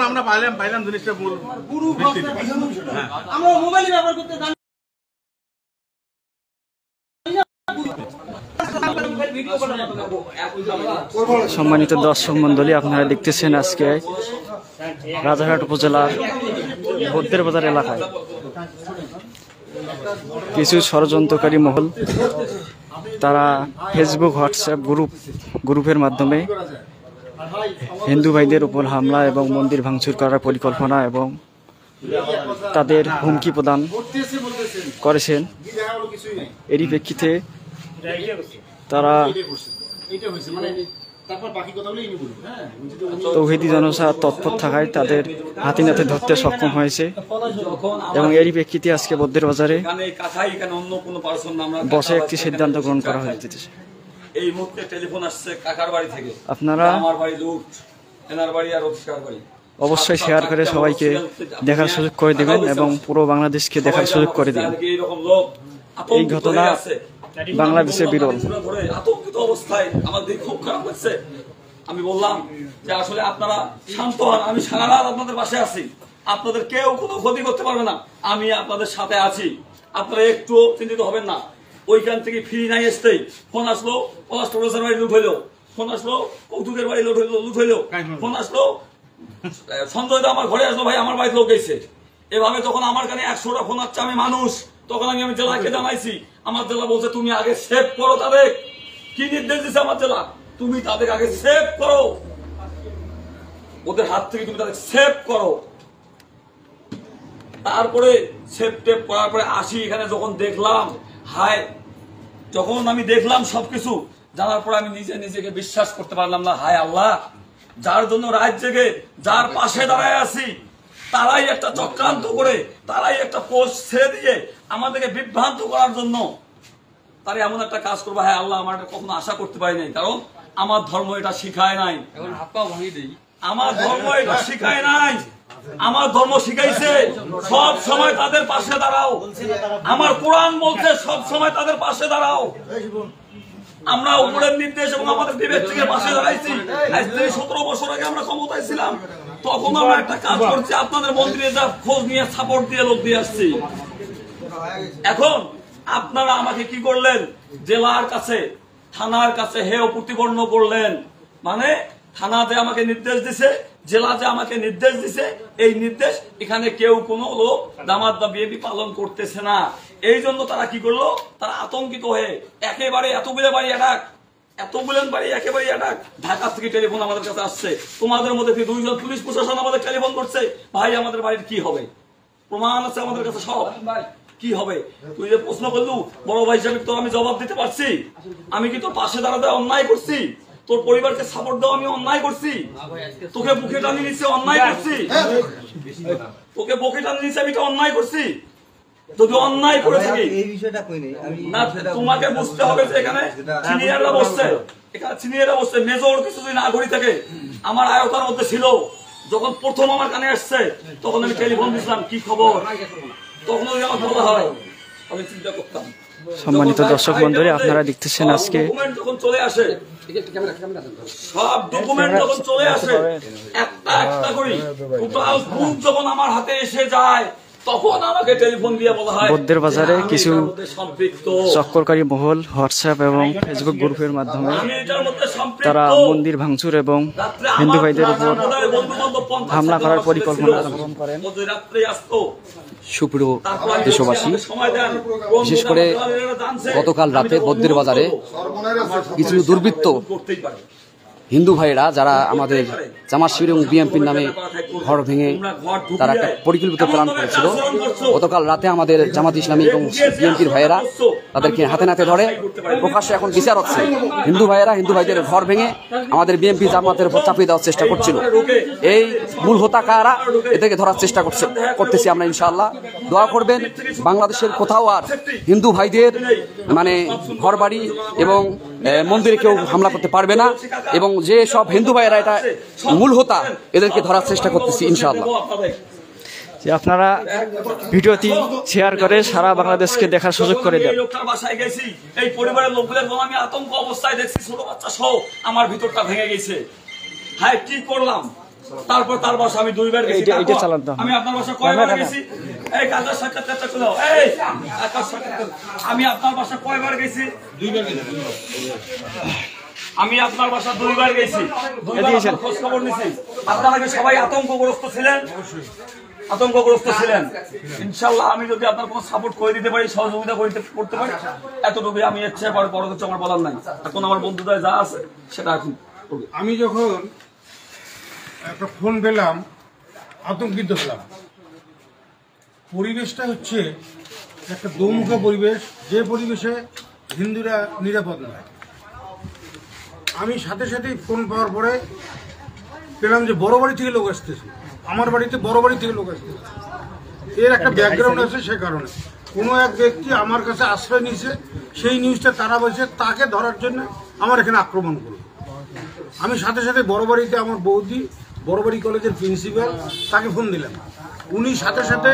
আমরা পাইলাম জিনিসটা আমরা মোবাইল ব্যবহার করতে সম্মানিত দর্শক মণ্ডলী, আপনারা দেখতেছেন আজকে রাজারহাট উপজেলার বদ্দের বাজার এলাকায় কিছু ষড়যন্ত্রকারী মহল তারা ফেসবুক হোয়াটসঅ্যাপ গ্রুপের মাধ্যমে হিন্দু ভাইদের উপর হামলা এবং মন্দির ভাঙচুর করার পরিকল্পনা এবং তাদের হুমকি প্রদান করেছেন। এরই প্রেক্ষিতে তারা তৌহিদি জনতা তৎপর থাকায় তাদের হাতে নাতে ধরতে সক্ষম হয়েছে এবং এরই প্রেক্ষিতে আজকে বদ্দের বাজারে বসে একটি সিদ্ধান্ত গ্রহণ করা হয়েছে। এই মুহূর্তে টেলিফোন আসছে কাকার বাড়ি থেকে, আপনারা আমার বাড়ি লুট, এনার বাড়ি আর অফিসার বাড়ি। অবশ্যই শেয়ার করে সবাইকে দেখার সুযোগ করে দিবেন এবং পুরো বাংলাদেশকে দেখার সুযোগ করে দিবেন। এই ঘটনা বাংলাদেশে বিরল। আতঙ্কিত অবস্থায় আমাদের খুব খারাপ লাগছে। আমি বললাম যে আসলে আপনারা শান্ত হন, আমি সারা রাত আপনাদের পাশে আছি, আপনাদের কেউ কোনো ক্ষতি করতে পারবে না, আমি আপনাদের সাথে আছি, আপনারা একটু চিন্তিত হবেন না। ওইখান থেকে ফ্রি নাই আসতেই ফোন আসলো, পলাশপুরের বাড়ি লুট হইলো, ফোন আসলো কৌতুকের বাড়ি লুট হইলো, ফোন আসলো সঞ্জয় দা আমার ঘরে আসলো, ভাই আমার বাড়িতে লোক গেছে। এভাবে তখন আমার কাছে 100টা ফোন আসছে, আমি মানুষ, তখন আমি জেলাকে জানাইছি। আমার জেলা বলছে তুমি আগে সেভ করো তাদের, কি নির্দেশ দিচ্ছে আমার জেলা, তুমি তাদের আগে সেভ করো, ওদের হাত থেকে তুমি তাদের সেভ করো। তারপরে সেভ টেপ করার পরে আসি এখানে, যখন দেখলাম হায়, যখন আমি দেখলাম সবকিছু জানার পরে আমি নিজেকে বিশ্বাস করতে পারলাম না। হায় আল্লাহ, যার জন্য রাত জেগে যার পাশে দাঁড়ায় আছি, তারাই একটা চক্রান্ত করে, তারাই একটা পোস্ট ছেড়ে দিয়ে আমাদেরকে বিভ্রান্ত করার জন্য তারা এমন একটা কাজ করবে। হ্যাঁ আল্লাহ, আমার কখনো আশা করতে পারি নাই, কারণ আমার ধর্ম এটা শিখায় নাই, আমার ধর্ম এটা শিখায় নাই। আমার ধর্ম শিখাইছে সব সময় তাদের পাশে দাঁড়াও, আমার কোরআন বলছে সব সময় তাদের পাশে দাঁড়াও। আমরা উপরের নির্দেশ এবং আমাদের বিবেক থেকে পাশে দাঁড়াইছি। আজ থেকে 17 বছর আগে আমরা ক্ষমতায় ছিলাম, তখন আমরা একটা কাজ করছি, আপনাদের মন্দিরে যা খোঁজ নিয়ে সাপোর্ট দিয়ে লোক দিয়ে আসছি। এখন আপনারা আমাকে কি করলেন, জেলার কাছে থানার কাছে হেয় প্রতিপন্ন করলেন। মানে থানা যে আমাকে নির্দেশ দিছে, জেলা যে আমাকে নির্দেশ দিছে, এই নির্দেশ এখানে কেউ কোনো লোক দামাত বা বিএপি পালন করতেছে না। এই জন্য তারা কি করলো, তারা আতঙ্কিত হয়ে একেবারে এতগুলো বাড়ি একেবারে অ্যাটাক। ঢাকা থেকে টেলিফোন আমাদের কাছে আসছে, তোমাদের মধ্যে 2জন পুলিশ প্রশাসন আমাদের টেলিফোন করছে, ভাই আমাদের বাড়ির কি হবে, প্রমাণ আছে আমাদের কাছে সব, কি হবে। তুই যে প্রশ্ন করলু বড় ভাই হিসাবে তো আমি জবাব দিতে পারছি, আমি কি তোর পাশে দাঁড়াতে অন্যায় করছি, তোর পরিবারকে সাপোর্ট দাও আমি অন্যায় করছি, তোকে বুকে টানি নিচ্ছে অন্যায় করছি, তোকে বুকে টানি নিচ্ছে আমি অন্যায় করছি। যদি অন্যায় করে থাকি না, তোমাকে বুঝতে হবে যে এখানে সিনিয়ররা বসছে, মেজর কিছু যদি না ঘড়ি থাকে আমার আয়তার মধ্যে ছিল। যখন প্রথম আমার কানে আসছে তখন আমি টেলিফোন দিয়েছিলাম, কি খবর, তখন যদি আমার বলা হয় আমি চিন্তা করতাম। সম্মানিত দর্শক মণ্ডলী, আপনারা দেখতেছেন আজকে যখন চলে আসে সব ডকুমেন্ট, যখন চলে আসে একটা একটা করে টোটাল প্রুফ যখন আমার হাতে এসে যায়, তখন আমাকে টেলিফোন দিয়ে বলা হয় বদ্দের বাজারে কিছু চক্করকারী মহল হোয়াটসঅ্যাপ এবং ফেসবুক গ্রুপের মাধ্যমে তারা মন্দির ভাঙচুর এবং হিন্দু ভাইদের উপর হামলা করার পরিকল্পনা গ্রহণ করেন। সুপ্রিয় দেশবাসী, বিশেষ করে গতকাল রাতে বদ্দের বাজারে কিছু দুর্বৃত্ত হিন্দু ভাইয়েরা, যারা আমাদের জামাত শিবির এবং বিএনপির নামে ঘর ভেঙে তারা একটা পরিকল্পিত প্ল্যান করেছিল, গতকাল রাতে আমাদের জামাত ইসলামী এবং বিএনপির ভাইয়েরা তাদেরকে হাতে নাতে ধরে প্রকাশ্যে এখন বিচার হচ্ছে। হিন্দু ভাইদের ঘর ভেঙে আমাদের বিএনপি জামাতের উপর চাপিয়ে দেওয়ার চেষ্টা করছিল। এই মূল হোতা কারা, এদেরকে ধরার চেষ্টা করতেছি আমরা ইনশাআল্লাহ। দোয়া করবেন, বাংলাদেশের কোথাও আর হিন্দু ভাইদের মানে ঘর বাড়ি এবং মন্দিরে কেউ হামলা করতে পারবে না, এবং যে সব হিন্দু ভাইয়েরা এটা মূল হোতা, এদেরকে ধরার চেষ্টা করতেছি ইনশাআল্লাহ। যে আপনারা ভিডিওটি শেয়ার করে সারা বাংলাদেশকে দেখার সুযোগ করে দেন। বাসায় গেছি, এই পরিবারের লোকগুলোর আমি আতঙ্ক অবস্থায় দেখছি, ছোট বাচ্চা সহ আমার ভিতরটা ভেঙে গেছে। হ্যাঁ কি করলাম, তারপর তার বাসা আমি 2 বার গেছি। এইটা চালান দাও। আমি আপনার বাসা কয়বার গেছি? এই কাজের সাক্ষাৎকারটা খুলো। এই আকাশ সাক্ষাৎকার, আমি আপনার বাসা কয়বার গেছি? 2 বার গেছি। আমি আপনার বাসা 2 বার গেছি, 2 বার আপনার খোঁজ খবর নিছি। আপনারা কি সবাই আতঙ্কগ্রস্ত ছিলেন? আতঙ্কগ্রস্ত ছিলেন। ইনশাআল্লাহ আমি যদি আপনার কোনো সাপোর্ট করে দিতে পারি, সহযোগিতা করতে পারি, এতটুকুই আমি ইচ্ছে বড় কিছু আমার বলার নাই। এখন আমার বন্ধুদের যা আছে সেটা এখন করবে। আমি যখন একটা ফোন পেলাম আতঙ্কিত হলাম। পরিবেশটা হচ্ছে একটা দোমুখা পরিবেশ, যে পরিবেশে হিন্দুরা নিরাপদ নয়। আমি সাথে সাথেই ফোন পাওয়ার পরে পেলাম যে বড় বাড়ি থেকে লোক আসতেছে, আমার বাড়িতে বড় বাড়ি থেকে লোক আসতেছে। এর একটা ব্যাকগ্রাউন্ড আছে, সে কারণে কোনো এক ব্যক্তি আমার কাছে আশ্রয় নিয়েছে, সেই নিউজটা তারা বলছে তাকে ধরার জন্য আমার এখানে আক্রমণ করলো। আমি সাথে সাথে বড় বাড়িতে আমার বৌদি, বড় বাড়ি কলেজের প্রিন্সিপাল, তাকে ফোন দিলাম। উনি সাথে সাথে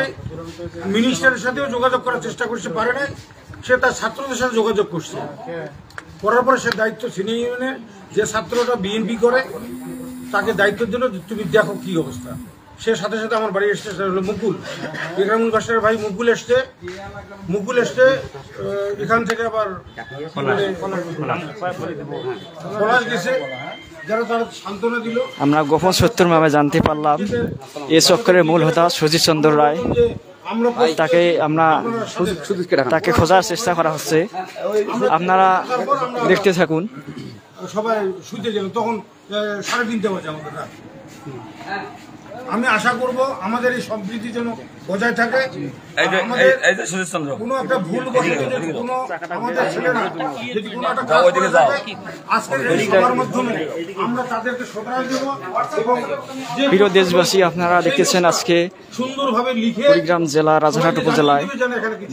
মিনিস্টারের সাথেও যোগাযোগ করার চেষ্টা করছে, পারে নাই। সে তার ছাত্রদের সাথে যোগাযোগ করছে, করার পরে সে দায়িত্ব সিনিয়র ইউনিয়নের যে ছাত্রটা বিএনপি করে তাকে দায়িত্ব দিল, তুমি দেখো কি অবস্থা। সে সাথে সাথে আমার বাড়ি এসছে, হলো মুকুল, ইকরামুল বাসার ভাই মুকুল এসছে এখান থেকে আবার পলাশ গেছে, যারা তারা সান্ত্বনা দিল। আমরা গোপন সত্যের ভাবে জানতে পারলাম এ চক্রের মূল হোতা সুজিত চন্দ্র রায়। তাকে খোঁজার চেষ্টা করা হচ্ছে, আপনারা দেখতে থাকুন। সবাই শুতে গেল, তখন 3:30 বাজে আমাদের রাত। আমি আশা করব আমাদের এই সম্প্রীতি যেন বজায় থাকে। কোনো একটা ভুল আমাদের ছেলেরা যদি কোনো একটা কাজ করে থাকে, আজকের এই সভার মাধ্যমে আমরা তাদেরকে শোধরাই দেব। এবং প্রিয় দেশবাসী, আপনারা দেখতেছেন আজকে সুন্দরভাবে লিখে কুড়িগ্রাম জেলা রাজারহাট উপজেলায়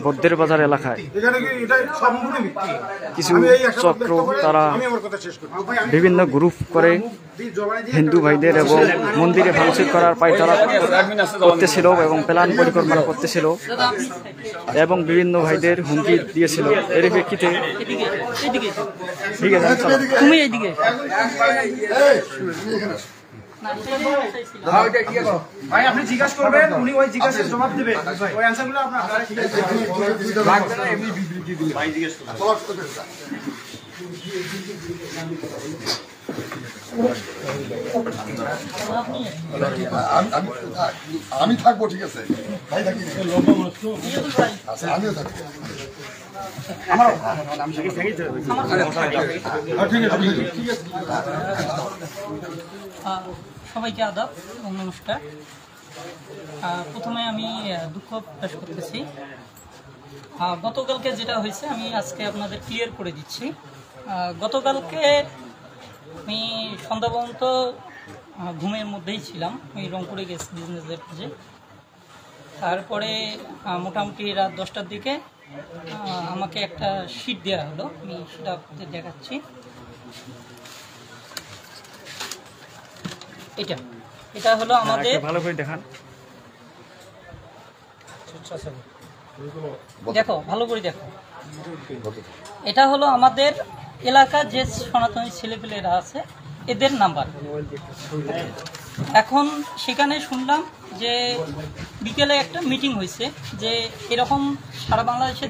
বদ্রের বাজার এলাকায় কিছু চক্র, তারা বিভিন্ন গ্রুপ করে হিন্দু ভাইদের এবং মন্দিরে ভাঙচুর করার পায়তারা করতেছিল এবং প্ল্যান পরিকল্পনা করতেছিল এবং বিভিন্ন ভাইদের হুমকি দিয়েছিল। এর প্রেক্ষিতে ঠিক আছে, তুমি এইদিকে ভাই আপনি জিজ্ঞাসা করবেন, উনি ওই জিজ্ঞাসার জবাব দেবে, ওই অ্যানসারগুলো আপনার লাগবে না, এমনি বিবৃতি দিলে ভাই জিজ্ঞেস করবেন। আমি থাকবো, ঠিক আছে ভাই, থাকি আমিও থাকবো। সবাইকে আদাব এবং নমস্কার। প্রথমে আমি দুঃখ প্রকাশ করতেছি। গতকালকে যেটা হয়েছে আমি আজকে আপনাদের ক্লিয়ার করে দিচ্ছি। গতকালকে আমি সন্ধ্যা পর্যন্ত ঘুমের মধ্যেই ছিলাম, আমি রংপুরে গেছি বিজনেসের কাজে। তারপরে মোটামুটি রাত 10টার দিকে আমাকে একটা শিট দেওয়া হলো, আমি সেটা আপনাদের দেখাচ্ছি। এটা হলো আমাদের, ভালো করে দেখান, দেখো ভালো করে দেখো, এটা হলো আমাদের এলাকার যে সনাতনী ছেলেপেলেরা আছে এদের নাম্বার। এখন সেখানে শুনলাম যে বিকেলে একটা মিটিং হয়েছে, যে এরকম সারা বাংলাদেশে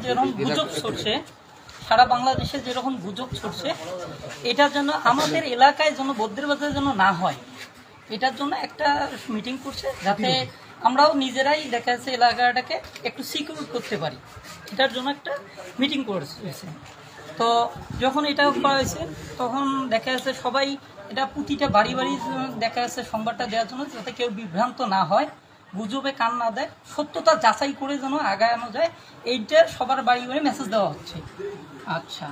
যেরকম গুজব ছড়ছে, এটার জন্য আমাদের এলাকায় যেন বদ্রের বাজারে যেন না হয়, এটার জন্য একটা মিটিং করছে, যাতে আমরাও নিজেরাই দেখা যাচ্ছে এলাকাটাকে একটু সিকিউর করতে পারি। এটার জন্য একটা মিটিং করেছে। তো যখন এটা করা হয়েছে তখন দেখা যাচ্ছে সবাই এটা প্রতিটা বাড়ি বাড়ি দেখা যাচ্ছে সংবাদটা দেওয়ার জন্য, যাতে কেউ বিভ্রান্ত না হয়, গুজবে কান না দেয়, সত্যতা যাচাই করে যেন আগানো যায়, এইটা সবার বাড়ি বাড়ি মেসেজ দেওয়া হচ্ছে। আচ্ছা,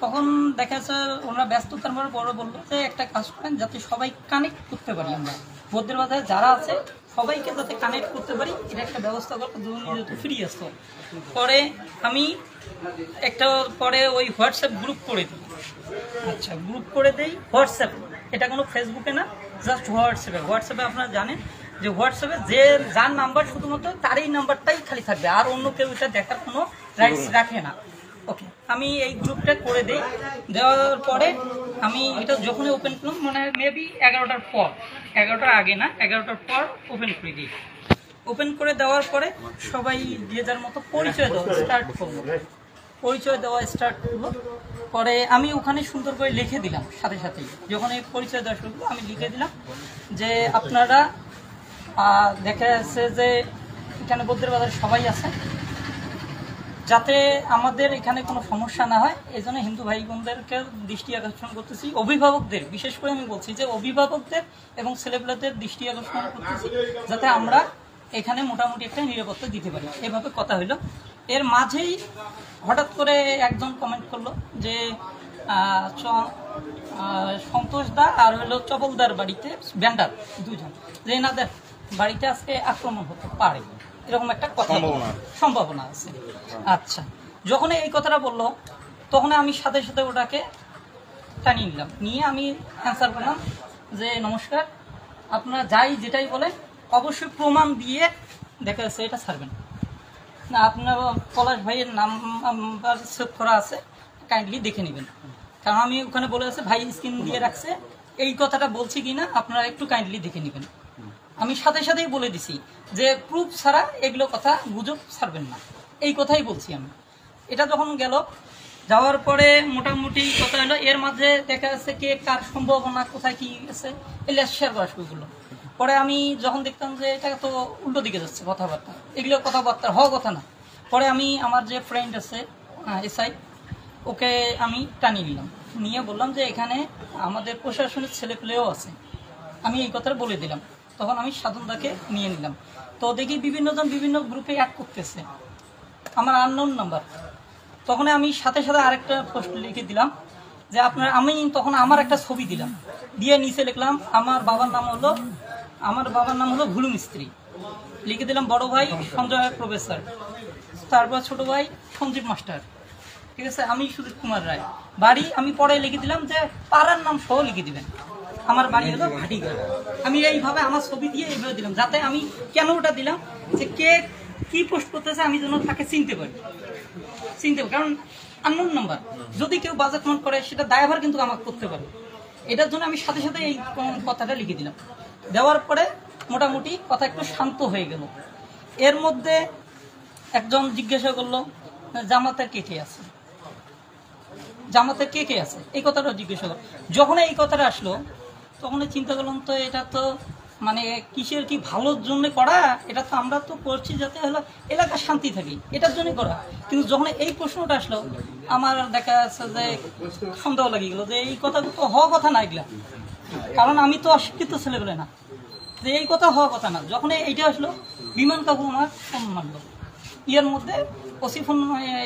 তখন দেখা যাচ্ছে ওনারা ব্যস্ততার পরে বললো যে একটা কাজ করেন, যাতে সবাই কানেক্ট করতে পারি, আমরা বদ্রের বাজারে যারা আছে সবাইকে যাতে কানেক্ট করতে পারি, এটা একটা ব্যবস্থা করতে যেহেতু ফ্রি আসতো। পরে আমি পরে ওই হোয়াটসঅ্যাপ গ্রুপ করে দিই। আচ্ছা, গ্রুপ করে দেই হোয়াটসঅ্যাপ, এটা কোনো ফেসবুকে না, জাস্ট হোয়াটসঅ্যাপে আপনারা জানেন যে হোয়াটসঅ্যাপে যার নাম্বার শুধুমাত্র তারই নাম্বারটাই খালি থাকবে, আর অন্য কেউ এটা দেখার কোনো রাইটস রাখে না। ওকে, আমি এই গ্রুপটা করে দিই। দেওয়ার পরে আমি এটা যখনই ওপেন করলাম, মানে মেবি 11টার পর, 11টার আগে না, 11টার পর ওপেন করে দিই। ওপেন করে দেওয়ার পরে সবাই যে যার মতো পরিচয় দেওয়া স্টার্ট করলো। পরিচয় দেওয়া স্টার্ট করলো পরে আমি ওখানে সুন্দর করে লিখে দিলাম, সাথে সাথেই যখন এই পরিচয় দেওয়া শুরু করলো আমি লিখে দিলাম যে আপনারা দেখা যাচ্ছে যে এখানে বৌদ্ধের বাজারে সবাই আছে, যাতে আমাদের এখানে কোনো সমস্যা না হয় এই জন্য হিন্দু ভাই বোনদেরকে দৃষ্টি আকর্ষণ করতেছি। অভিভাবকদের বিশেষ করে আমি বলছি যে অভিভাবকদের এবং ছেলেপেলেদের দৃষ্টি আকর্ষণ করতেছি, যাতে আমরা এখানে মোটামুটি একটা নিরাপত্তা দিতে পারি। এভাবে কথা হইলো। এর মাঝেই হঠাৎ করে একজন কমেন্ট করলো যে সন্তোষ দা আর হলো চপলদার বাড়িতে ব্যান্ডার দুজন, যে এনাদের বাড়িতে আজকে আক্রমণ হতে পারে, এরকম একটা কথা সম্ভাবনা আছে। আচ্ছা, যখন এই কথাটা বললো তখন আমি সাথে সাথে ওটাকে টানিয়ে নিলাম, নিয়ে আমি অ্যান্সার করলাম যে নমস্কার, আপনারা যাই যেটাই বলেন অবশ্যই প্রমাণ দিয়ে দেখা যাচ্ছে এটা ছাড়বেন না। আপনার পলাশ ভাইয়ের নাম্বার সেভ করা আছে, কাইন্ডলি দেখে নেবেন। কারণ আমি ওখানে বলে আছে ভাই স্ক্রিন দিয়ে রাখছে, এই কথাটা বলছি কিনা আপনারা একটু কাইন্ডলি দেখে নেবেন। আমি সাথে সাথেই বলে দিছি যে প্রুফ ছাড়া এগুলো কথা গুজব ছাড়বেন না, এই কথাই বলছি আমি। এটা যখন গেল, যাওয়ার পরে মোটামুটি কথা হলো, এর মাঝে দেখা যাচ্ছে কে কার সম্ভাবনা কোথায় কি আছে এগুলো শেয়ার করা শুরু করলো। পরে আমি যখন দেখতাম যে এটা তো উল্টো দিকে যাচ্ছে কথাবার্তা, এগুলো কথাবার্তা হওয়া কথা না, পরে আমি আমার যে ফ্রেন্ড আছে এসআই, ওকে আমি টানিয়ে নিলাম, নিয়ে বললাম যে এখানে আমাদের প্রশাসনের ছেলেপেলেও আছে, আমি এই কথাটা বলে দিলাম। তখন আমি সাধনদাকে নিয়ে নিলাম, তো দেখি বিভিন্নজন বিভিন্ন গ্রুপে অ্যাড করতেছে আমার আননোন নাম্বার। তখন আমি সাথে সাথে আরেকটা পোস্ট লিখে দিলাম যে আপনার, আমি তখন আমার একটা ছবি দিলাম, দিয়ে নিচে লিখলাম আমার বাবার নাম হলো ভুলু মিস্ত্রি, লিখে দিলাম বড় ভাই সঞ্জয় প্রফেসর, তারপর ছোট ভাই সঞ্জীব মাস্টার, ঠিক আছে, আমি সুদীপ কুমার রায়, বাড়ি আমি পরে লিখে দিলাম যে পাড়ার নাম সহ লিখে দিবেন, আমার বাড়ি হলো ভাটিগা। আমি এইভাবে আমার ছবি দিয়ে এইভাবে দিলাম, যাতে আমি কেন ওটা দিলাম যে কে কি পোস্ট করতেছে আমি যেন তাকে চিনতে পারি, কারণ আননোন নাম্বার যদি কেউ বাজে কমেন্ট করে সেটা দায়ভার কিন্তু আমাকে করতে পারে। এটার জন্য আমি সাথে সাথে এই কথাটা লিখে দিলাম। দেওয়ার পরে মোটামুটি কথা একটু শান্ত হয়ে গেল। এর মধ্যে একজন জিজ্ঞাসা করলো জামাতের কে কে আছে, জামাতের কে কে আছে, এই কথাটা জিজ্ঞাসা করলো। যখন এই কথাটা আসলো তখন চিন্তা করলাম তো এটা তো মানে কিসের কি ভালোর জন্য করা, এটা তো আমরা তো করছি যাতে হলো এলাকার শান্তি থাকে, এটার জন্যই করা। কিন্তু যখন এই প্রশ্নটা আসলো আমার দেখা যাচ্ছে যে সন্দেহ লাগিয়ে গেলো যে এই কথা তো হওয়া কথা না এগুলা, কারণ আমি তো অশিক্ষিত ছেলেবেলে না, যে এই কথা হওয়া কথা না। যখন এইটা আসলো বিমান কাকু আমার ফোন মারলো, ইয়ের মধ্যে ওসি ফোন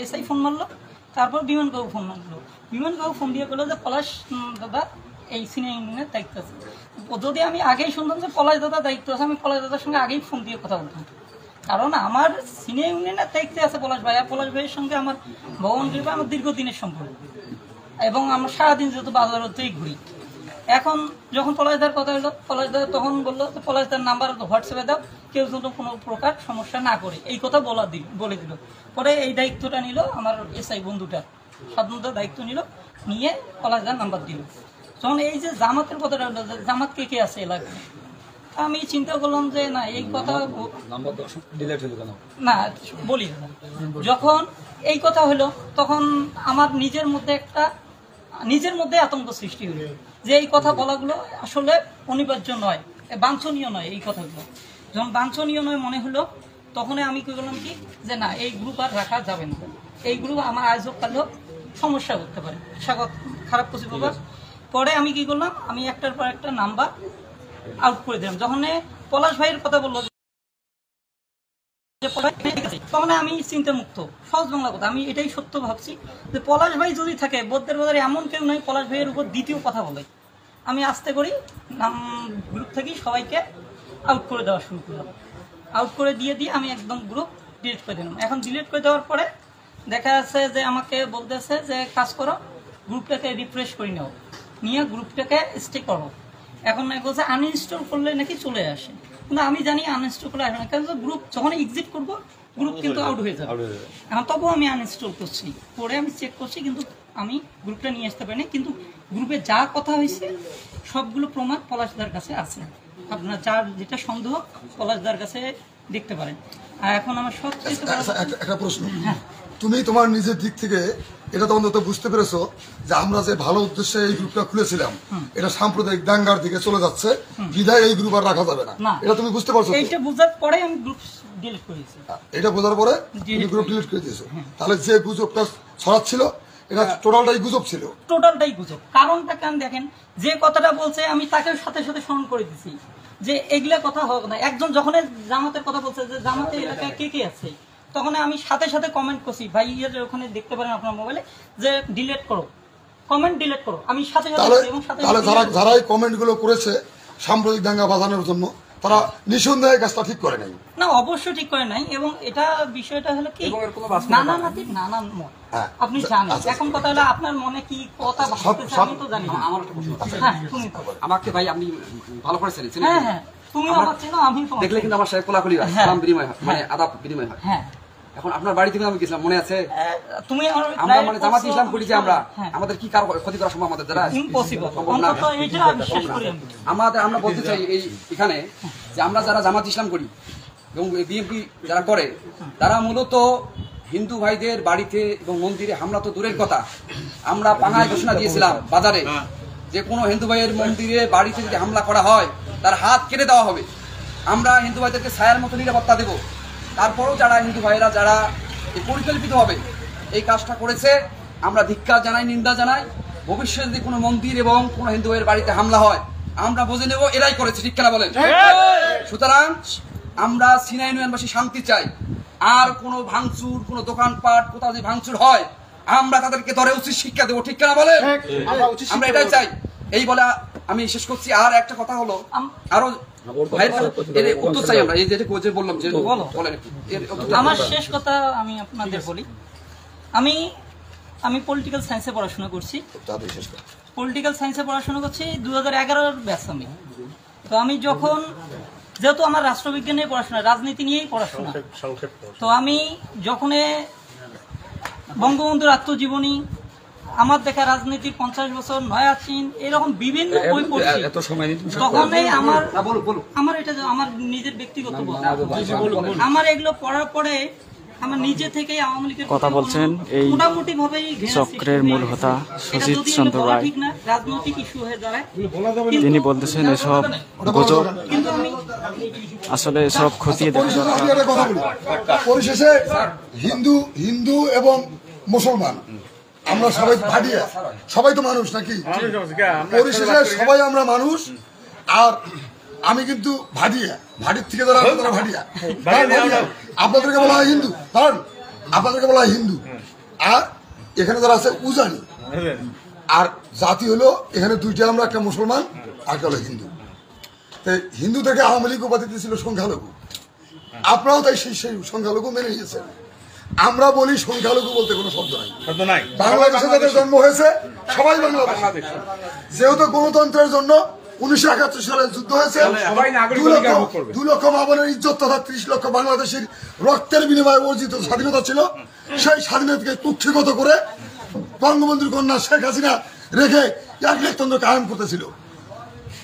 এসআই ফোন মারলো, তারপর বিমান কাকু ফোন মারলো। বিমান কাকু ফোন দিয়ে বললো যে পলাশ দাদা এই সিনিয়র ইউনিয়নের দায়িত্ব আছে। যদি আমি আগেই শুনতাম যে পলাশ দাদা দায়িত্ব আছে, আমি পলাশ দাদার সঙ্গে আগেই ফোন দিয়ে কথা বলতাম, কারণ আমার সিনিয়র ইউনিয়নের দায়িত্বে আছে পলাশ ভাই, আর পলাশ ভাইয়ের সঙ্গে আমার ভগবান কৃপা আমার দীর্ঘদিনের সম্পর্ক, এবং আমরা সারাদিন যেহেতু বাজারতেই ঘুরি। এখন যখন পলাশদার কথা হলো, পলাশদার তখন বললো যে পলাশদার নাম্বার হোয়াটসঅ্যাপে দাও, কেউ যেন কোনো প্রকার সমস্যা না করে, এই কথা বলে দিল। পরে এই দায়িত্বটা নিল আমার এসআই বন্ধুটা, সাধারণত দায়িত্ব নিল, নিয়ে পলাশদার নাম্বার দিল। তখন এই যে জামাতের কথাটা হলো, জামাত কে কে আছে এলাকায়, আমি চিন্তা করলাম যে না এই কথা না বলি না। যখন এই কথা হলো তখন আমার নিজের মধ্যে আতঙ্ক সৃষ্টি হলো যে এই কথা বলাগুলো আসলে অনিবার্য নয়, বাঞ্ছনীয় নয়। এই কথাগুলো যখন বাঞ্ছনীয় নয় মনে হলো, তখন আমি কি করলাম কি যে না এই গ্রুপ আর রাখা যাবে না, এই গ্রুপ আমার আয়োজক কালেও সমস্যা করতে পারে, খারাপ কিছু ব্যাপার। পরে আমি কি করলাম, আমি একটার পর একটা নাম্বার আউট করে দিলাম। যখন পলাশ ভাইয়ের কথা বললো তখন আমি চিন্তা মুক্ত, সহজ বাংলা কথা, আমি এটাই সত্য ভাবছি যে পলাশ ভাই যদি থাকে বৌদ্ধের বাজারে এমন কেউ নয় পলাশ ভাইয়ের উপর দ্বিতীয় কথা বলে। আমি আস্তে করি নাম গ্রুপ থেকে সবাইকে আউট করে দেওয়া শুরু করলাম, আউট করে দিয়ে আমি একদম গ্রুপ ডিলিট করে দিলাম। এখন ডিলিট করে দেওয়ার পরে দেখা যাচ্ছে যে আমাকে বলতেছে যে কাজ করো, গ্রুপটাকে রিফ্রেশ করে নাও, নিয়ে গ্রুপটাকে স্টে করো। এখন বলছে আনইনস্টল করলে নাকি চলে আসে, কিন্তু আমি জানি আনইনস্টল করে আসবে না, কারণ গ্রুপ যখন এক্সিট করবো গ্রুপ কিন্তু আউট হয়ে যাবে। এখন তবুও আমি আনইনস্টল করছি, পরে আমি চেক করছি, কিন্তু আমি গ্রুপটা নিয়ে আসতে পারিনি। কিন্তু গ্রুপে যা কথা হয়েছে সবগুলো প্রমাণ পলাশদার কাছে আছে। আপনার যার যেটা সন্দেহ পলাশদার কাছে দেখতে পারেন। আর এখন আমার সবচেয়ে একটা প্রশ্ন, তুমি তোমার নিজের দিক থেকে এটা তো অন্তত বুঝতে পেরেছো যে আমরা যে ভালো উদ্দেশ্যে এই গ্রুপটা খুলেছিলাম এটা সাম্প্রদায়িক দাঙ্গার দিকে চলে যাচ্ছে, বিধায় এই গ্রুপ আর রাখা যাবে না, এটা তুমি বুঝতে পারছো? এইটা বোঝার পরে আমি গ্রুপ ডিলিট করেছি। এটা বোঝার পরে তুমি গ্রুপ ডিলিট করে দিয়েছো। তাহলে যে গুজবটা ছড়াচ্ছিল এটা টোটালটাই গুজব ছিল। টোটালটাই গুজব। কারণটা কেন দেখেন, যে কথাটা বলছে আমি তাকে সাথে সাথে স্মরণ করে দিছি যে এগুলা কথা হোক না। একজন যখন জামাতের কথা বলছে যে জামাতের এলাকায় কে কে আছে, তখন আমি সাথে সাথে কমেন্ট করছি, ভাই ওখানে দেখতে পারেন আপনার মোবাইলে যে ডিলিট করো, কমেন্ট ডিলিট করো। আমি সাথে তাহলে যারা এই কমেন্ট গুলো করেছে সাম্প্রদায়িক দাঙ্গা বাঁধানোর জন্য, তারা নিঃসন্দেহে কাজটা ঠিক করে নাই। না, অবশ্যই ঠিক করে নাই। এবং এটা বিষয়টা হলো কি, নানা নাতির নানা মত আপনি জানেন। এখন কথা হলো আপনার মনে কি কথা ভাবতেছে আমি তো জানি না। আমার একটা প্রশ্ন আছে। হ্যাঁ, তুমি আমাকে ভাই আপনি ভালো করে চেনেন? হ্যাঁ হ্যাঁ, তুমি আমার চেনো, আমি তোমাকে দেখলে কিন্তু আমার সাথে কোলাকুলি হয়, সালাম বিনিময় হয়, মানে আদাব বিনিময় হয়। হ্যাঁ, এখন আপনার বাড়ি থেকে আমি গেছিলাম, মনে আছে? তুমি আমরা মানে জামাত ইসলাম করি যে আমরা, আমাদের কি কারো ক্ষতি করা সম্ভব আমাদের দ্বারা? ইম্পসিবল। অন্তত এটা বিশ্বাস করি আমি। আমরা বলতে চাই এই এখানে যে আমরা যারা জামাত ইসলাম করি এবং বিএনপি যারা করে, তারা মূলত হিন্দু ভাইদের বাড়িতে এবং মন্দিরে হামলা তো দূরের কথা, আমরা পাঙায় ঘোষণা দিয়েছিলাম বাজারে যে কোনো হিন্দু ভাইয়ের মন্দিরে বাড়িতে যদি হামলা করা হয় তার হাত কেটে দেওয়া হবে। আমরা হিন্দু ভাইদেরকে ছায়ার মতো নিরাপত্তা দেব। তারপরেও যারা হিন্দু ভাইয়েরা যারা পরিকল্পিতভাবে এই কাজটা করেছে, আমরা ধিক্কার জানাই, নিন্দা জানাই। ভবিষ্যতে যদি কোনো মন্দির এবং কোনো হিন্দু ভাইয়ের বাড়িতে হামলা হয় আমরা বুঝে নেব এরাই করেছে, ঠিক কিনা বলেন? সুতরাং আমরা সিনাই ইউনিয়নবাসী শান্তি চাই। আর কোনো ভাঙচুর, কোনো দোকানপাট কোথাও যদি ভাঙচুর হয় আমরা তাদেরকে ধরে উচিত শিক্ষা দেবো, ঠিক কিনা বলেন? আমরা এটাই চাই। এই বলে আমি শেষ করছি। আর একটা কথা হলো, আরো উত্তর চাই আমরা, এই যে বললাম যে বলেন। আমার শেষ কথা আমি আপনাদের বলি, আমি পলিটিক্যাল সায়েন্সে পড়াশোনা করছি। পলিটিক্যাল সায়েন্সে পড়াশোনা করছি 2011-র ব্যাচ আমি। তো আমি যখন, যেহেতু আমার রাষ্ট্রবিজ্ঞান নিয়ে পড়াশোনা, রাজনীতি নিয়েই পড়াশোনা, তো আমি যখন বঙ্গবন্ধুর আত্মজীবনী, আমার দেখা রাজনীতির 50 বছর, নয়াসীন, এরকম বিভিন্ন বই পড়ছি। তখনই আমার এটা আমার নিজের ব্যক্তিগত আমার এগুলো পড়ার পরে আমার নিজে থেকে আওয়ামী লীগের কথা বলছেন এই মোটামুটি ভাবে চক্রের মূল হোতা সুজিত চন্দ্র রায়। ঠিক না, রাজনৈতিক ইস্যু হয়ে দাঁড়ায়। তিনি বলতেছেন এসব গুজব, কিন্তু আমি আসলে সব খতিয়ে দেখা দরকার। পরিশেষে হিন্দু এবং মুসলমান আমরা সবাই ভাটিয়া, সবাই তো মানুষ নাকি? পরিশেষে সবাই আমরা মানুষ। আর আমি কিন্তু ভাটিয়া, ভাটির থেকে যারা ভাটিয়া, আপনাদেরকে বলা হয় হিন্দু, কারণ আপনাদেরকে বলা হয় হিন্দু। আর এখানে যারা আছে উজানি। আর জাতি হলো এখানে দুইটা, আমরা একটা মুসলমান আর একটা হলো হিন্দু। তাই হিন্দু থেকে আওয়ামী লীগ উপাধি দিয়েছিল সংখ্যালঘু, আপনারাও তাই সেই সংখ্যালঘু মেনে নিয়েছেন। আমরা বলি সংখ্যালঘু বলতে কোনো শব্দ নাই। বাংলাদেশে যাদের জন্ম হয়েছে সবাই বাংলাদেশ। যেহেতু গণতন্ত্রের জন্য 1971 সালে যুদ্ধ হয়েছে, 2 লক্ষ মা-বোনের ইজ্জত তথা 30 লক্ষ বাংলাদেশের রক্তের বিনিময়ে অর্জিত স্বাধীনতা ছিল। সেই স্বাধীনতাকে কুক্ষিগত করে বঙ্গবন্ধুর কন্যা শেখ হাসিনা রেখে একনায়কতন্ত্র কায়েম করতেছিল।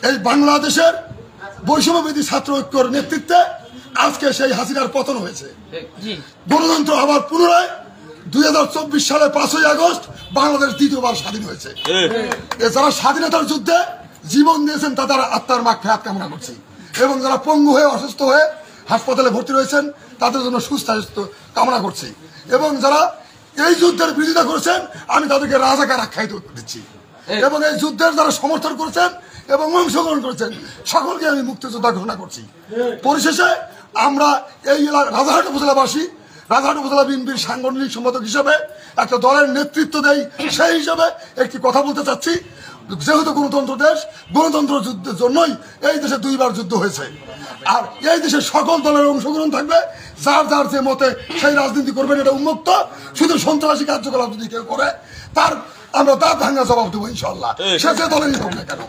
এই বাংলাদেশের বৈষম্যবিধি ছাত্র ঐক্যর নেতৃত্বে আজকে সেই হাসিনার পতন হয়েছে। গণতন্ত্র আবার পুনরায় 2024 সালে 5ই আগস্ট বাংলাদেশ দ্বিতীয়বার স্বাধীন হয়েছে। যারা স্বাধীনতার যুদ্ধে জীবন দিয়েছেন তাদের আত্মার মাগফিরাত কামনা করছি, এবং যারা পঙ্গু হয়ে অসুস্থ হয়ে হাসপাতালে ভর্তি রয়েছেন তাদের জন্য সুস্বাস্থ্য কামনা করছি, এবং যারা এই যুদ্ধের বিরোধিতা করেছেন আমি তাদেরকে রাজাকার আখ্যায়িত দিচ্ছি, এবং এই যুদ্ধের যারা সমর্থন করেছেন এবং অংশগ্রহণ করেছেন সকলকে আমি মুক্তিযোদ্ধা ঘোষণা করছি। পরিশেষে আমরা এই রাজারহাট উপজেলাবাসী, রাজারহাট উপজেলা বিএনপির সাংগঠনিক সম্পাদক হিসেবে একটা দলের নেতৃত্ব দেই, সেই হিসেবে একটি কথা বলতে চাচ্ছি। যেহেতু গণতন্ত্র দেশ, গণতন্ত্র যুদ্ধের জন্যই এই দেশে 2বার যুদ্ধ হয়েছে। আর এই দেশের সকল দলের অংশগ্রহণ থাকবে, যার যার যে মতে সেই রাজনীতি করবেন, এটা উন্মুক্ত। শুধু সন্ত্রাসী কার্যকলাপ যদি কেউ করে তার আমরা তার ভাঙ্গা জবাব দেবো ইনশাল্লাহ, সে যে দলেরই হোক না কেন।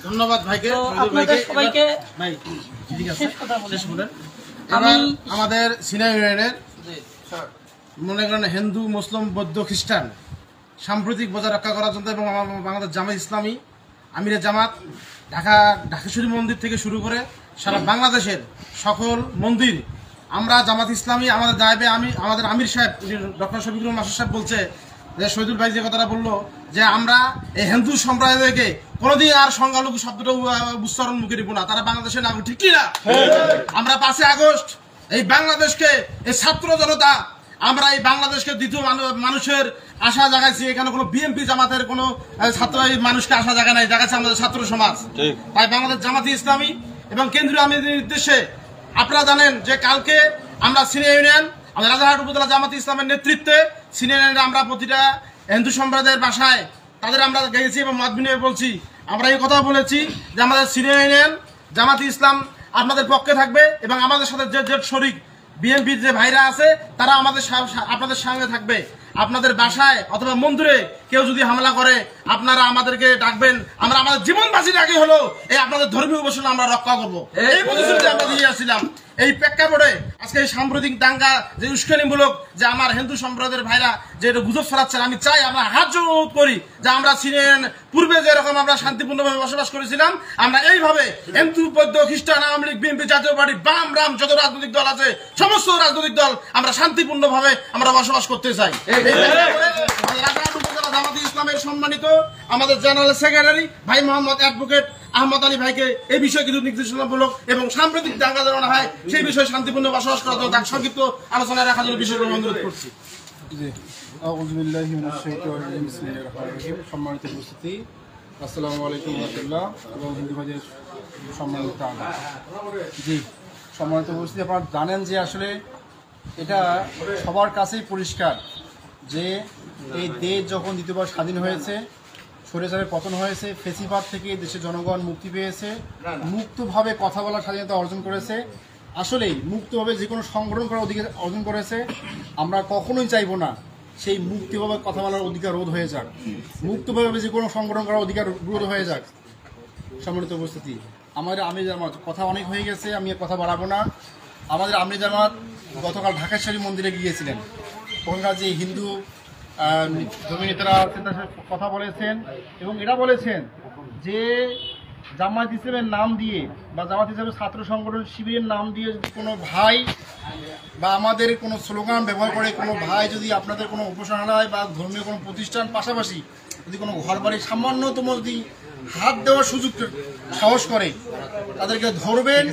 ধন্যবাদ ভাইকে। আপনাদের সবাইকে শেষ কথা বলেন। আমি আমাদের সিনা ইউনিয়নের মনে করেন হিন্দু মুসলিম বৌদ্ধ খ্রিস্টান সাম্প্রতিক বজায় রক্ষা করার জন্য এবং বাংলাদেশ জামাত ইসলামী আমিরে জামাত ঢাকেশ্বরী মন্দির থেকে শুরু করে সারা বাংলাদেশের সকল মন্দির আমরা জামাত ইসলামী আমাদের দায়বে আমাদের আমির সাহেব ডক্টর শফিকুর মাস্টার সাহেব বলছে যে শহীদুল ভাই যে কথাটা বললো যে আমরা এই হিন্দু সম্প্রদায়কে কোনোদিন আর সংখ্যালঘু শব্দটা উচ্চারণ মুখে দিব না, তারা বাংলাদেশের নাগরিক, ঠিক কিনা? আমরা 5 আগস্ট এই বাংলাদেশকে এই ছাত্র জনতা আমরা এই বাংলাদেশকে দ্বিতীয় মানুষের আশা জাগাইছি। এখানে কোনো বিএনপি জামাতের কোনো ছাত্র মানুষকে আশা জায়গা নাই, জাগাচ্ছে আমাদের ছাত্র সমাজ। তাই বাংলাদেশ জামাতি ইসলামী এবং কেন্দ্রীয় আমিরের নির্দেশে আপনারা জানেন যে কালকে আমরা সিনিয়র ইউনিয়ন আমাদের রাজারহাট উপজেলা জামাতি ইসলামের নেতৃত্বে সিনিয়র ইউনিয়নে আমরা প্রতিটা হিন্দু সম্প্রদায়ের বাসায় তাদের আমরা গেছি এবং মত বিনিময় বলছি। আমরা এই কথা বলেছি যে আমাদের সিনিয়র ইউনিয়ন জামাতি ইসলাম আপনাদের পক্ষে থাকবে এবং আমাদের সাথে যে শরিক বিএনপির যে ভাইরা আছে তারা আপনাদের সঙ্গে থাকবে। আপনাদের বাসায় অথবা মন্দিরে কেউ যদি হামলা করে আপনারা আমাদেরকে ডাকবেন, আমরা আমাদের জীবন বাঁচি রাখি হলো এই আপনাদের ধর্মীয় উপাসনা আমরা রক্ষা করবো, এই প্রতিশ্রুতি আমরা দিয়ে আসছিলাম। এই প্রেক্ষাপটে আজকে এই সাম্প্রতিক দাঙ্গা যে উস্কানিমূলক যে আমার হিন্দু সম্প্রদায়ের ভাইরা যে এটা গুজব ছড়াচ্ছেন, আমি চাই আমরা হাত জোড় অনুরোধ করি যে আমরা পূর্বে যেরকম আমরা শান্তিপূর্ণভাবে বসবাস করেছিলাম আমরা এইভাবে হিন্দু বৌদ্ধ খ্রিস্টান আওয়ামী লীগ বিএনপি জাতীয় পার্টি বাম রাম যত রাজনৈতিক দল আছে সমস্ত রাজনৈতিক দল আমরা শান্তিপূর্ণভাবে আমরা বসবাস করতে চাই। রাজারহাট উপজেলা জামাতি ইসলামের সম্মানিত আমাদের জেনারেল সেক্রেটারি ভাই মোহাম্মদ অ্যাডভোকেট আহমদ আলী ভাইকে এই বিষয়ে কিছু নির্দেশনামূলক এবং সাম্প্রতিক দাঙ্গা যেন না হয় সেই বিষয়ে শান্তিপূর্ণ বসবাস করার জন্য তার সংক্ষিপ্ত আলোচনায় রাখার জন্য বিষয়গুলো অনুরোধ করছি। সম্মানিত উপস্থিতি, আসসালামু আলাইকুম রহমতুল্লাহ এবং হিন্দু ভাইদের সম্মানিত জি সম্মানিত উপস্থিতি, আপনারা জানেন যে আসলে এটা সবার কাছেই পরিষ্কার যে এই দেশ যখন দ্বিতীয়বার স্বাধীন হয়েছে, স্বৈরাচারের পতন হয়েছে, ফেসিবাদ থেকে দেশের জনগণ মুক্তি পেয়েছে, মুক্তভাবে কথা বলার স্বাধীনতা অর্জন করেছে, আসলেই মুক্তভাবে যে কোনো সংগঠন করার অধিকার অর্জন করেছে। আমরা কখনোই চাইব না সেই মুক্তভাবে কথা বলার অধিকার রোধ হয়ে যাক, মুক্তভাবে যে কোনো সংগঠন করার অধিকার রোধ হয়ে যাক। সম্মানিত উপস্থিতি, আমাদের আমির জামাত কথা অনেক হয়ে গেছে, আমি কথা বাড়াবো না। আমাদের আমির জামাত গতকাল ঢাকেশ্বরী মন্দিরে গিয়েছিলেন, ওখানকার যে হিন্দু ধর্মীয় নেতারা কথা বলেছেন এবং এটা বলেছেন যে জামাত ইসলামের নাম দিয়ে বা জামাত ইসলামের ছাত্র সংগঠন শিবিরের নাম দিয়ে কোনো ভাই বা আমাদের কোনো স্লোগান ব্যবহার করে কোনো ভাই যদি আপনাদের কোনো উপাসনালয় বা ধর্মীয় কোনো প্রতিষ্ঠান পাশাপাশি যদি কোনো ঘর বাড়ির সামান্যতম যদি হাত দেওয়ার সুযোগ সাহস করে তাদেরকে ধরবেন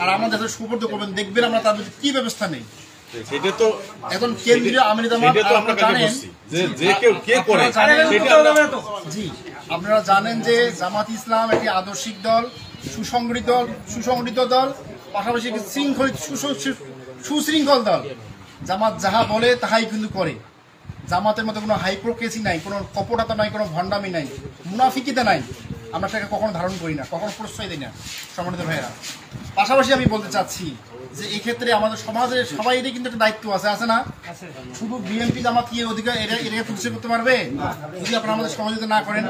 আর আমাদের সুপর্দ করবেন, দেখবেন আমরা তাদের কি ব্যবস্থা নেই। সেটা তো এখন কেন্দ্রীয় আমির জামাত জানেন জি আপনারা জানেন যে জামাত ইসলাম একটি আদর্শিক দল, সুসংগঠিত দল, পাশাপাশি একটি সুশৃঙ্খল দল। জামাত যাহা বলে তাহাই কিন্তু করে। জামাতের মধ্যে কোনো হাইপ্রোক্রেসি নাই, কোনো কপটতা নাই, কোনো ভণ্ডামি নাই, মুনাফিকিতা নাই। আমরা সেটাকে কখনো ধারণ করি না, কখনো প্রশ্রয় দিই না সম্মানিত ভাইয়েরা। পাশাপাশি আমি বলতে চাচ্ছি যে এই ক্ষেত্রে আমাদের সমাজের সবাইরই কিন্তু একটা দায়িত্ব আছে না? শুধু বিএনপি জামাত কি অধিকার এটাকে প্রতিষ্ঠা করতে পারবে? যদি আপনারা আমাদের সহযোগিতা না করেন,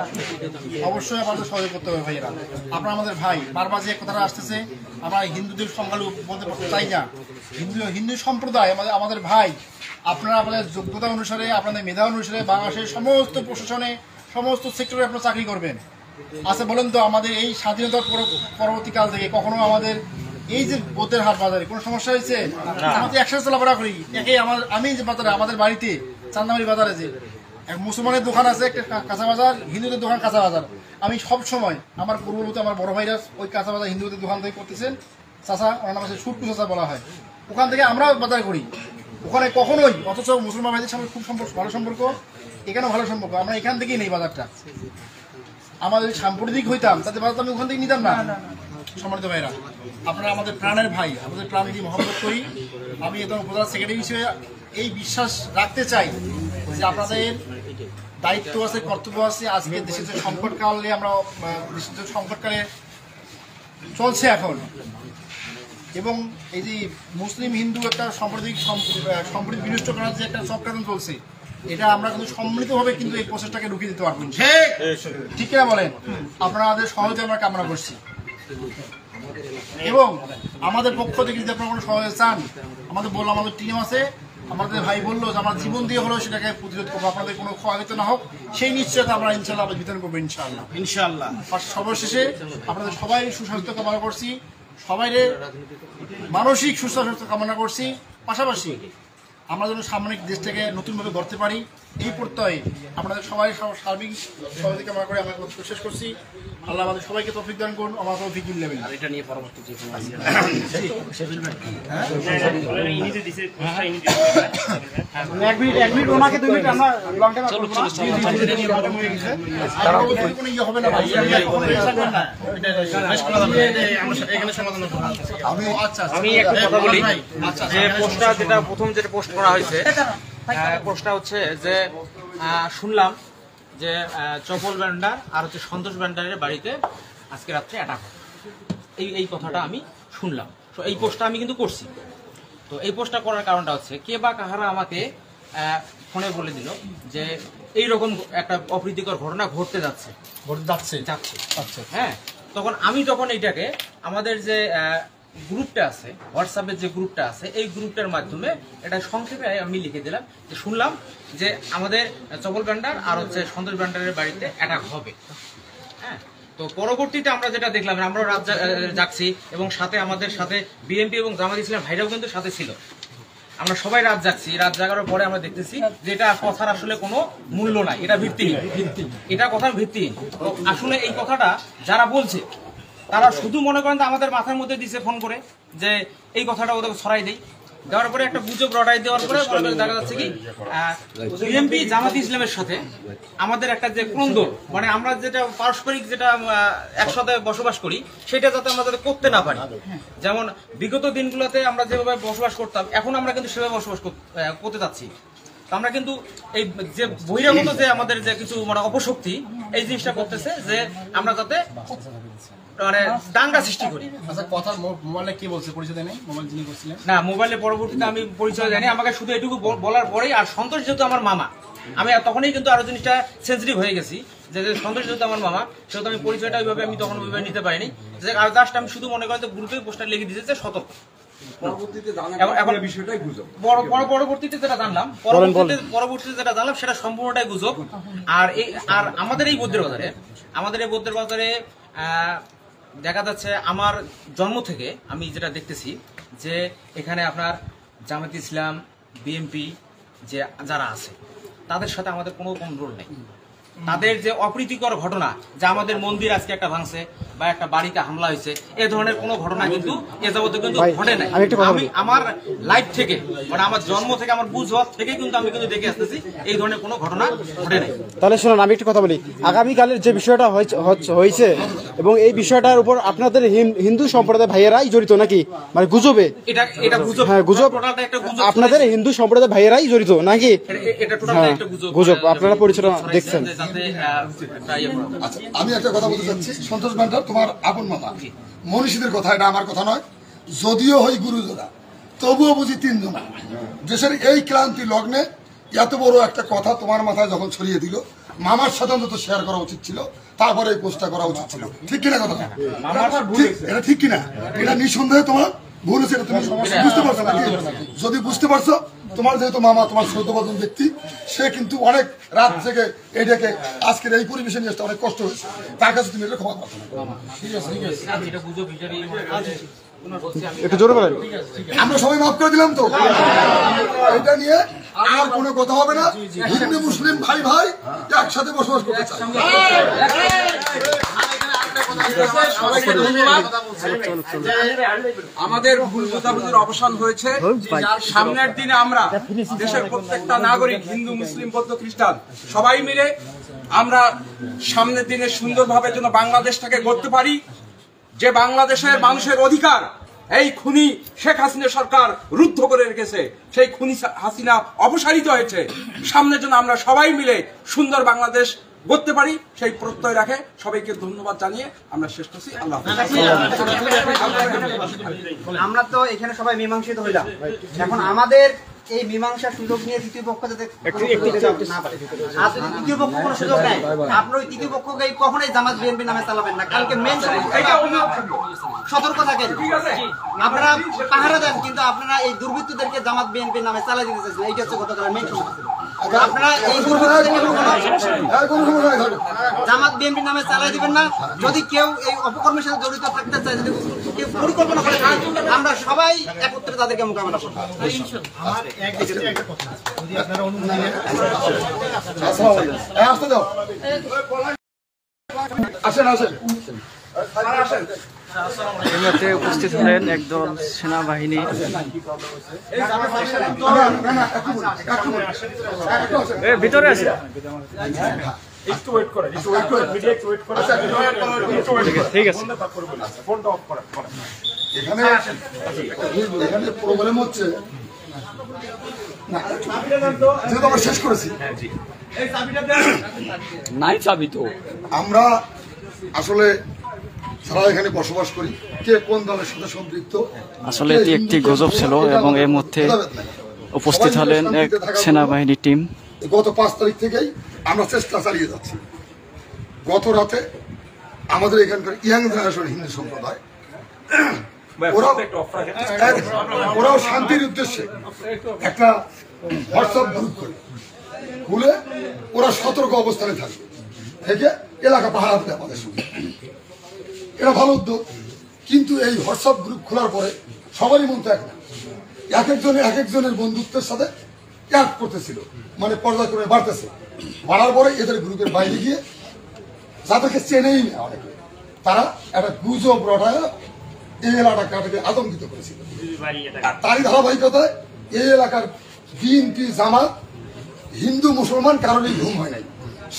অবশ্যই আপনাদের সহযোগিতা করতে হবে ভাইয়েরা। আপনারা আমাদের ভাই, বারবার যে কথাটা আসতেছে আমরা হিন্দুদের সংখ্যালঘু বলতে চাই না, হিন্দু সম্প্রদায় আমাদের ভাই। আপনারা আপনাদের যোগ্যতা অনুসারে, আপনাদের মেধা অনুসারে বাংলাদেশের সমস্ত প্রশাসনে, সমস্ত সেক্টরে আপনারা চাকরি করবেন। আচ্ছা বলেন তো, আমাদের এই স্বাধীনতার পরবর্তীকাল থেকে কখনো আমাদের এই যে বোতের হাট বাজারে কোনো সমস্যা হয়েছে? আমাদের একসাথে চলাফেরা করি, আমি যে বাজারে আমাদের বাড়িতে চান্দামারি বাজারে যে মুসলমানের দোকান আছে একটা কাঁচা বাজার, হিন্দুদের দোকান কাঁচা বাজার। আমি সব সময় আমার পূর্ববর্তী আমার বড় ভাইরা ওই কাঁচা বাজার হিন্দুদের দোকান থেকে করতেছেন, চাচা ওনার নাম আছে সুটকু চাচা বলা হয়, ওখান থেকে আমরা বাজার করি। ওখানে কখনোই, অথচ মুসলমান ভাইদের সঙ্গে খুব ভালো সম্পর্ক, এখানেও ভালো সম্পর্ক, আমরা এখান থেকেই নেই বাজারটা। আমাদের সাম্প্রতিক হইতাম তাতে বাজার আমি ওখান থেকে নিতাম না। সম্মানিত ভাইরা, আপনারা আমাদের প্রাণের ভাই, আমাদের প্রাণ দিয়ে মহব্বত করি। আমি একদম উপজেলা সেক্রেটারি হিসেবে এই বিশ্বাস রাখতে চাই যে আপনাদের দায়িত্ব আছে, কর্তব্য আছে। আজকে দেশের যে সংকটকালে আমরা দেশের যে সংকটকালে চলছে এখন, এবং এই যে মুসলিম হিন্দু একটা সম্প্রীতি বিনষ্ট করার যে একটা চক্রান্ত চলছে, এটা আমরা কিন্তু সম্মিলিতভাবে কিন্তু এই প্রসেসটাকে রুখিয়ে দিতে পারবো। ঠিক কিনা বলেন? আপনাদের সহজে আমরা কামনা করছি। এবং আমাদের পক্ষ থেকে যদি আপনারা কোনো সহায়তা চান, আমাদের বললো আমাদের টিম আছে, আমাদের ভাই বললো যে আমরা জীবন দিয়ে হলেও সেটাকে প্রতিরোধ করবো, আপনাদের কোনো ক্ষয়ক্ষতি না হোক সেই নিশ্চয়তা আমরা ইনশাল্লাহ বিতরণ করবো ইনশাল্লাহ। সর্বশেষে আপনাদের সবাই সুস্বাস্থ্য কামনা করছি, সবাই মানসিক সুস্বাস্থ্য কামনা করছি। পাশাপাশি আমরা যেন সামরিক দেশটাকে নতুনভাবে গড়তে পারি এই প্রত্যয়ে আপনাদের সবাই সার্বিক সহযোগিতা কামনা করে আমরা শেষ করছি। আল্লাহ আমাদের সবাইকে তৌফিক দান করুন, আমার তৌফিক লেভেল। আর এটা নিয়ে পরবর্তী যে এক মিনিট ওনাকে 2 মিনিট আমরা লংটা কোনো ইয়ে হবে না ভাই, এখানে সমাধান করব। আমি একটা কথা বলি যে পোস্টটা যেটা প্রথম যেটা পোস্ট করা হয়েছে, পোস্টটা হচ্ছে যে শুনলাম যে চপল ব্যান্ডার আর হচ্ছে সন্তোষ ব্যান্ডারের বাড়িতে আজকে রাত্রে অ্যাটাক হয়, এই কথাটা আমি শুনলাম। তো এই পোস্টটা আমি কিন্তু করছি। তো এই পোস্টটা করার কারণটা হচ্ছে কে বা কাহারা আমাকে ফোনে বলে দিল যে এইরকম একটা অপ্রীতিকর ঘটনা ঘটতে যাচ্ছে। আচ্ছা হ্যাঁ, তখন আমি এইটাকে আমাদের যে গ্রুপটা আছে, হোয়াটসঅ্যাপের যে গ্রুপটা আছে, এই গ্রুপটার মাধ্যমে এটা সংক্ষেপে আমি লিখে দিলাম যে শুনলাম যে আমাদের চপল ব্যান্ডার আর হচ্ছে সন্তোষ ব্যান্ডারের বাড়িতে অ্যাটাক হবে। হ্যাঁ, তো পরবর্তীতে আমরা যেটা দেখলাম, আমরাও রাত জাগছি এবং সাথে আমাদের সাথে বিএনপি এবং জামাত ইসলাম ভাইরাও কিন্তু সাথে ছিল। আমরা সবাই রাত জাগছি, রাত জাগার পরে আমরা দেখতেছি যে এটা কথার আসলে কোনো মূল্য নাই, এটা ভিত্তিহীন, এটা কথার ভিত্তিহীন। আসলে এই কথাটা যারা বলছে তারা শুধু মনে করেন আমাদের মাথার মধ্যে দিছে ফোন করে যে এই কথাটা ওদের ছড়াই দেই, দেওয়ার পরে একটা গুজব রটাই দেওয়ার পরে দেখা যাচ্ছে কি বিএনপি জামাত ইসলামের সাথে আমাদের একটা যে কোন্দল, মানে আমরা যেটা পারস্পরিক যেটা একসাথে বসবাস করি সেটা যাতে আমরা যাতে করতে না পারি। যেমন বিগত দিনগুলোতে আমরা যেভাবে বসবাস করতাম, এখন আমরা কিন্তু সেভাবে বসবাস করতে যাচ্ছি। আমরা কিন্তু এই যে বহিরাগত যে আমাদের যে কিছু মানে অপশক্তি, এই জিনিসটা করতেছে যে আমরা যাতে মানে দাঙ্গা সৃষ্টি করি। আচ্ছা, কথা মোবাইলে কি বলছে, পরিচয় দেয়নি? মোবাইল যিনি করছিলেন না, মোবাইলে পরবর্তীতে আমি পরিচয় জানি, আমাকে শুধু এটুকু বলার পরেই, আর সন্তোষ যেহেতু আমার মামা, আমি তখনই কিন্তু আরো জিনিসটা সেন্সিটিভ হয়ে গেছি যে সন্তোষ যেহেতু আমার মামা, সেহেতু আমি পরিচয়টা ওইভাবে আমি তখন ওইভাবে নিতে পারিনি। যে আর জাস্ট আমি শুধু মনে করি গ্রুপে পোস্টার লিখে দিয়েছে যে সতর্ক। পরবর্তীতে যেটা জানলাম, পরবর্তীতে যেটা জানলাম সেটা সম্পূর্ণটাই গুজব। আর আমাদের এই বৌদ্ধের বাজারে দেখা যাচ্ছে আমার জন্ম থেকে আমি যেটা দেখতেছি যে এখানে আপনার জামাত ইসলাম, বিএনপি যে যারা আছে তাদের সাথে আমাদের কোনো কন্ট্রোল নেই। তাদের যে অপ্রীতিকর ঘটনা, যে আমাদের মন্দির আজকে একটা ভাঙছে বা একটা বাড়িতে হামলা হয়েছে, এ ধরনের কোনো ঘটনা কিন্তু এ যাবতে কিন্তু ঘটে নাই। আমি আমার লাইফ থেকে, মানে আমার জন্ম থেকে, আমার বুঝ হওয়ার থেকে কিন্তু আমি কিন্তু দেখে আসতেছি এই ধরনের কোনো ঘটনা ঘটে নাই। তাহলে শুনুন, আমি একটু কথা বলি। আগামীকালের যে বিষয়টা হয়েছে এবং এই বিষয়টার উপর আপনাদের হিন্দু সম্প্রদায় ভাইয়েরাই জড়িত নাকি? মানে গুজবে এটা গুজব। হ্যাঁ, গুজব। আপনাদের হিন্দু সম্প্রদায় ভাইয়েরাই জড়িত নাকি? এটা টোটাল একটা গুজব। আপনারা পরিচয়টা দেখছেন। আচ্ছা, আমি একটা কথা বলতে চাচ্ছি। সন্তোষ ব্যান্ডার তোমার আপন মামা, মনীষীদের কথা, এটা আমার কথা নয়। যদিও হই গুরুজোড়া, তবুও বুঝি 3 জন। দেশের এই ক্রান্তি লগ্নে এত বড় একটা কথা তোমার মাথায় যখন ছড়িয়ে দিল, মামার সাথে অন্তত শেয়ার করা উচিত ছিল, তারপরে এই পোস্টটা করা উচিত ছিল। ঠিক কিনা কথা? এটা ঠিক কিনা? এটা নিঃসন্দেহে তোমার ভুল হয়েছে, তুমি বুঝতে পারছো নাকি? যদি বুঝতে পারছো, তোমার যেহেতু মামা, তোমার শ্রদ্ধাভাজন ব্যক্তি, সে কিন্তু অনেক রাত থেকে এটাকে আজকের এই পরিবেশে নিয়ে আসতে অনেক কষ্ট হয়েছে, তার কাছে তুমি এটা ক্ষমা করছো না। একটু জোরে বলেন। আমরা সবাই মাফ করে দিলাম তো, এটা নিয়ে আর কোনো কথা হবে না। হিন্দু মুসলিম ভাই ভাই একসাথে বসবাস করতে চাই। আমাদের ভুল বোঝাবুঝির অবসান হয়েছে। সামনের দিনে আমরা দেশের প্রত্যেকটা নাগরিক, হিন্দু, মুসলিম, বৌদ্ধ, খ্রিস্টান, সবাই মিলে আমরা সামনের দিনে সুন্দরভাবে যেন বাংলাদেশটাকে গড়তে পারি। যে বাংলাদেশের মানুষের অধিকার এই খুনি শেখ হাসিনা সরকার রুদ্ধ করে রেখেছে, সেই খুনি হাসিনা অপসারিত হয়েছে। সামনে যেন আমরা সবাই মিলে সুন্দর বাংলাদেশ গড়তে পারি, সেই প্রত্যয় রাখে সবাইকে ধন্যবাদ জানিয়ে আমরা শেষ করছি। আল্লাহ আমরা তো এখানে সবাই মীমাংসিত হইলাম। এখন আমাদের এই মীমাংসার সুযোগ নিয়ে তৃতীয় পক্ষ যাতে না পারে। আর যদি তৃতীয় পক্ষ কোনো সুযোগ নেয়, আপনার ওই তৃতীয় পক্ষকে কখনোই জামাত বিএনপি নামে চালাবেন না। কালকে মেন সতর্ক থাকেন, আপনারা পাহারা দেন, কিন্তু আপনারা এই দুর্বৃত্তদেরকে জামাত বিএনপির নামে চালাই দিতে চাইছেন। এইটা হচ্ছে গতকালের মেন সমস্যা। আপনারা এই দুর্বৃত্তদেরকে জামাত বিএনপির নামে চালাই দিবেন না। যদি কেউ এই অপকর্মের সাথে জড়িত থাকতে চায়, যদি কেউ পরিকল্পনা করে, আমরা সবাই একত্রে তাদেরকে মোকাবেলা করবো। এই মুহূর্তে উপস্থিত হলেন একদল সেনাবাহিনী। ভিতরে আছে, ঠিক আছে। এখানে প্রবলেম হচ্ছে, যেহেতু আমরা শেষ করেছি নাই চাবি তো, আমরা আসলে যারা এখানে বসবাস করি, কে কোন দলের সাথে সম্পৃক্ত, আসলে এটি একটি গুজব ছিল এবং এর মধ্যে উপস্থিত হলেন এক সেনাবাহিনী টিম। গত 5 তারিখ থেকেই আমরা চেষ্টা চালিয়ে যাচ্ছি। গত রাতে আমাদের এখানকার ইয়াং জেনারেশন হিন্দু সম্প্রদায় ওরাও শান্তির উদ্দেশ্যে একটা হোয়াটসঅ্যাপ গ্রুপ খুলে ওরা সতর্ক অবস্থানে থাকবে, থেকে এলাকা পাহারা দেবে আমাদের সঙ্গে। এটা ভালো উদ্যোগ, কিন্তু এই হোয়াটসঅ্যাপ গ্রুপ খোলার পরে সবারই মন তো এক না। এক একজনের বন্ধুত্বের সাথে অ্যাড করতেছিল, মানে পর্যায়ক্রমে বাড়তেছে। বাড়ার পরে এদের গ্রুপের বাইরে গিয়ে যাদেরকে চেনেই না অনেকে, তারা একটা গুজব রটায় এই এলাকাটাকে আতঙ্কিত করেছিল। তারই ধারাবাহিকতায় এই এলাকার বিএনপি, জামাত, হিন্দু, মুসলমান কারণেই ঘুম হয় নাই।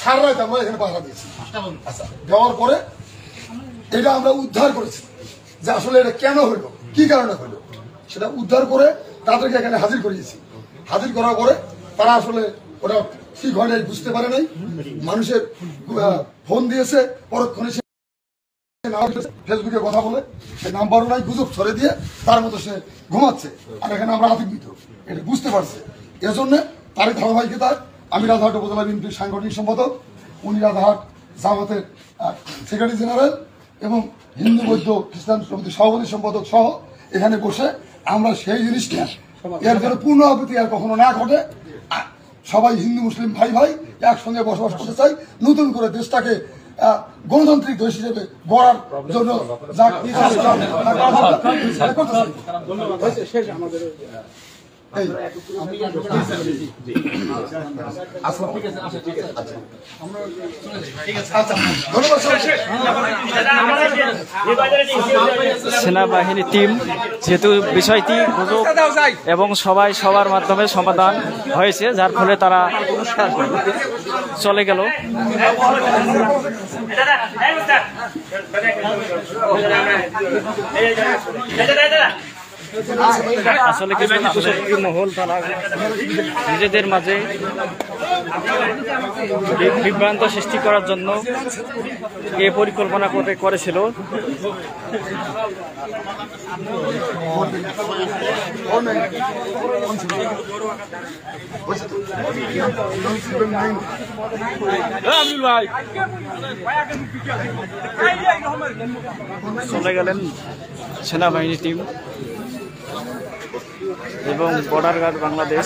সারা রাত আমরা এখানে পাহারা দিয়েছি। আচ্ছা, দেওয়ার পরে এটা আমরা উদ্ধার করেছি যে আসলে এটা কেন হইল, কি কারণে হইল, সেটা উদ্ধার করে তাদেরকে এখানে হাজির করিয়েছি। হাজির করার পরে তারা আসলে ওরা ঠিক হয় নাই, বুঝতে পারে নাই। মানুষের ফোন দিয়েছে, পরক্ষণে ফেসবুকে কথা বলে সে নাম্বারও নাই, গুজব ছড়ে দিয়ে তার মতো সে ঘুমাচ্ছে। আর এখানে আমরা আতঙ্কিত, এটা বুঝতে পারছে। এজন্য তারই ধারাবাহিকতায় আমি রাধাহাট উপজেলা বিএনপির সাংগঠনিক সম্পাদক, উনি রাধাহাট জামাতের সেক্রেটারি জেনারেল এবং হিন্দু বৌদ্ধ খ্রিস্টান সমিতির সভাপতি সম্পাদক সহ এখানে বসে আমরা সেই জিনিসটা এর জন্য পুনরাবৃত্তি আর কখনো না ঘটে, সবাই হিন্দু মুসলিম ভাই ভাই একসঙ্গে বসবাস করতে চাই, নতুন করে দেশটাকে গণতান্ত্রিক দেশ হিসেবে গড়ার জন্য সেনাবাহিনী টিম, যেহেতু বিষয়টি গুজব এবং সবাই সবার মাধ্যমে সমাধান হয়েছে, যার ফলে তারা চলে গেল। আসলে কিছু কুশক্তি মহল তারা নিজেদের মাঝে বিভ্রান্ত সৃষ্টি করার জন্য এ পরিকল্পনা করেছিল। চলে গেলেন সেনাবাহিনী টিম এবং বর্ডার গার্ড বাংলাদেশ।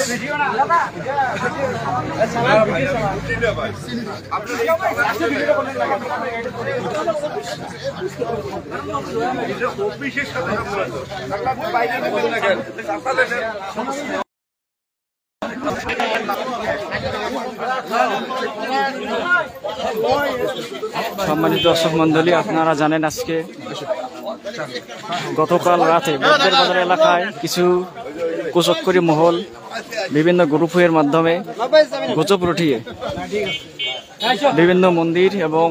সম্মানিত দর্শক মন্ডলী, আপনারা জানেন আজকে গতকাল রাতে বদ্দের বাজার এলাকায় কিছু কুচক্করি মহল বিভিন্ন গ্রুপের মাধ্যমে গুজব রটিয়ে বিভিন্ন মন্দির এবং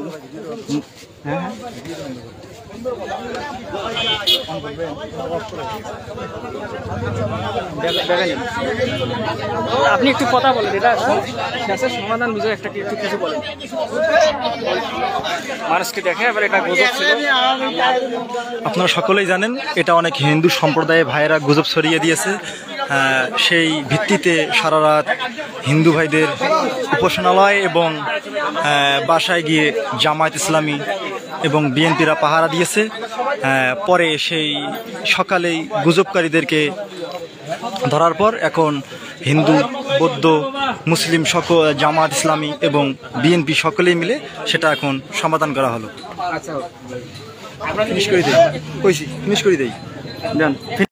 আপনি একটু কথা বলেন, এটা সমাধান বুঝে একটা একটু কিছু বলেন, মানুষকে দেখে এবার এটা গুজব ছিল। আপনারা সকলেই জানেন এটা অনেক হিন্দু সম্প্রদায়ের ভাইয়েরা গুজব ছড়িয়ে দিয়েছে সেই ভিত্তিতে সারা রাত হিন্দু ভাইদের উপাসনালয় এবং বাসায় গিয়ে জামায়াত ইসলামী এবং বিএনপিরা পাহারা দিয়েছে। পরে সেই সকালেই গুজবকারীদেরকে ধরার পর এখন হিন্দু, বৌদ্ধ, মুসলিম জামায়াত ইসলামী এবং বিএনপি সকলেই মিলে সেটা এখন সমাধান করা হলো। ফিনিশ করে দেই, কইছি ফিনিশ করে দেই।